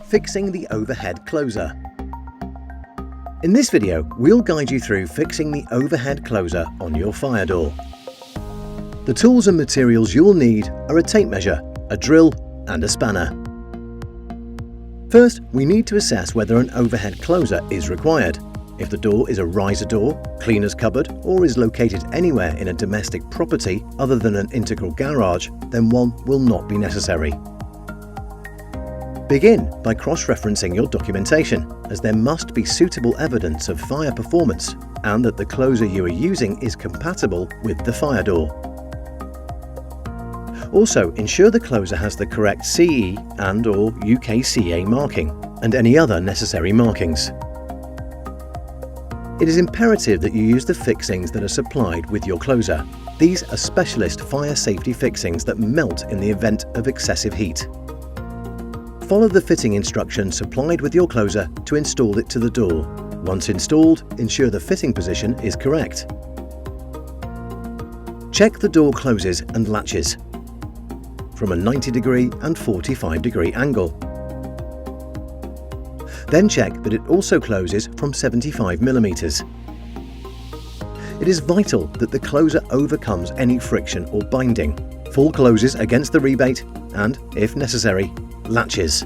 Fixing the overhead closer. In this video, we'll guide you through fixing the overhead closer on your fire door. The tools and materials you'll need are a tape measure, a drill and a spanner. First, we need to assess whether an overhead closer is required. If the door is a riser door, cleaner's cupboard, or is located anywhere in a domestic property other than an integral garage, then one will not be necessary. Begin by cross-referencing your documentation, as there must be suitable evidence of fire performance and that the closer you are using is compatible with the fire door. Also, ensure the closer has the correct CE and/or UKCA marking and any other necessary markings. It is imperative that you use the fixings that are supplied with your closer. These are specialist fire safety fixings that melt in the event of excessive heat. Follow the fitting instructions supplied with your closer to install it to the door. Once installed, ensure the fitting position is correct. Check the door closes and latches from a 90-degree and 45-degree angle. Then check that it also closes from 75mm. It is vital that the closer overcomes any friction or binding. Full closes against the rebate and, if necessary, latches.